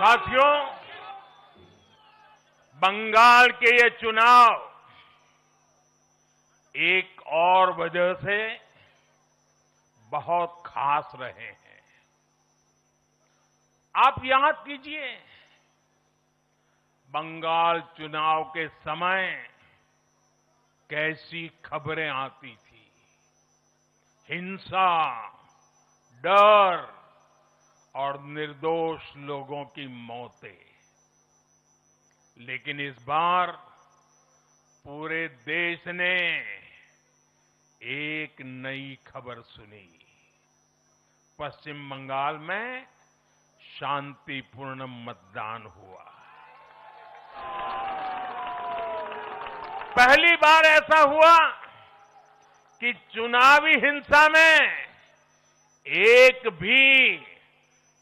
साथियों, बंगाल के ये चुनाव एक और वजह से बहुत खास रहे हैं। आप याद कीजिए, बंगाल चुनाव के समय कैसी खबरें आती थी। हिंसा, डर और निर्दोष लोगों की मौतें। लेकिन इस बार पूरे देश ने एक नई खबर सुनी। पश्चिम बंगाल में शांतिपूर्ण मतदान हुआ। पहली बार ऐसा हुआ कि चुनावी हिंसा में एक भी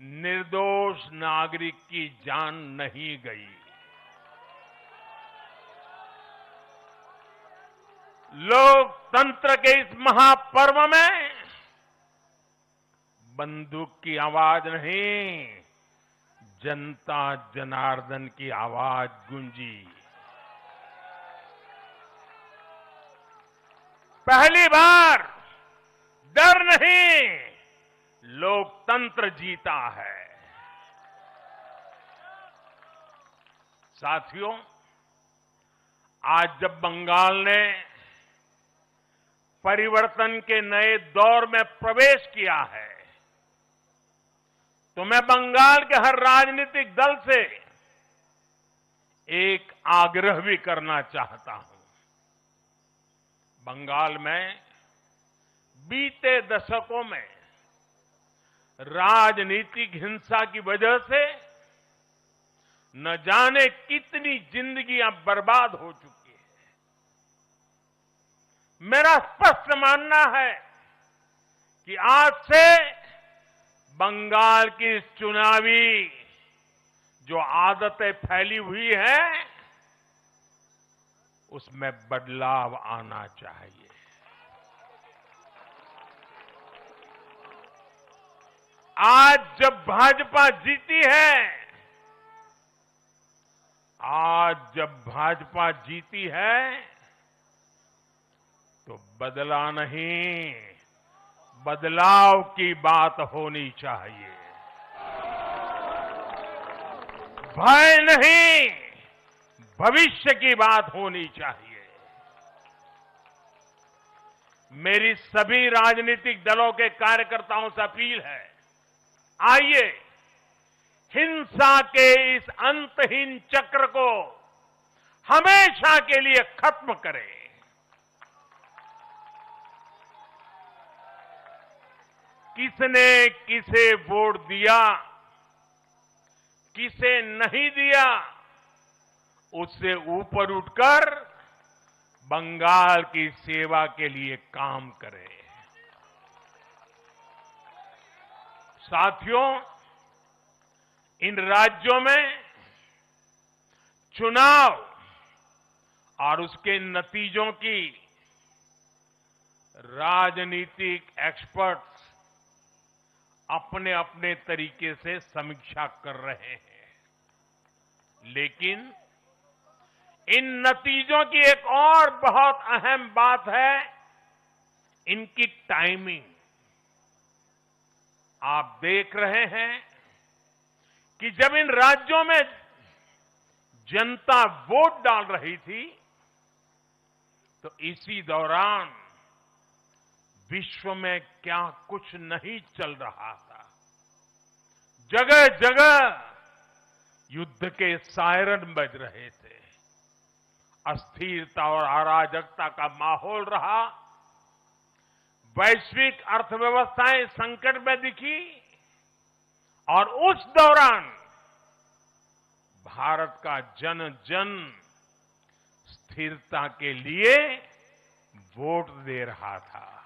निर्दोष नागरिक की जान नहीं गई। लोकतंत्र के इस महापर्व में बंदूक की आवाज नहीं, जनता जनार्दन की आवाज गूंजी। पहली बार डर नहीं, लोकतंत्र जीता है। साथियों, आज जब बंगाल ने परिवर्तन के नए दौर में प्रवेश किया है, तो मैं बंगाल के हर राजनीतिक दल से एक आग्रह भी करना चाहता हूं। बंगाल में बीते दशकों में राजनीतिक हिंसा की वजह से न जाने कितनी जिंदगियां बर्बाद हो चुकी है। मेरा स्पष्ट मानना है कि आज से बंगाल की चुनावी जो आदतें फैली हुई है, उसमें बदलाव आना चाहिए। आज जब भाजपा जीती है, तो बदला नहीं, बदलाव की बात होनी चाहिए। भय नहीं, भविष्य की बात होनी चाहिए। मेरी सभी राजनीतिक दलों के कार्यकर्ताओं से अपील है, आइए हिंसा के इस अंतहीन चक्र को हमेशा के लिए खत्म करें। किसने किसे वोट दिया, किसे नहीं दिया, उससे ऊपर उठकर बंगाल की सेवा के लिए काम करें। साथियों, इन राज्यों में चुनाव और उसके नतीजों की राजनीतिक एक्सपर्ट्स अपने अपने तरीके से समीक्षा कर रहे हैं। लेकिन इन नतीजों की एक और बहुत अहम बात है, इनकी टाइमिंग। आप देख रहे हैं कि जब इन राज्यों में जनता वोट डाल रही थी, तो इसी दौरान विश्व में क्या कुछ नहीं चल रहा था। जगह जगह युद्ध के सायरन बज रहे थे। अस्थिरता और अराजकता का माहौल रहा। वैश्विक अर्थव्यवस्थाएं संकट में दिखी और उस दौरान भारत का जन जन स्थिरता के लिए वोट दे रहा था।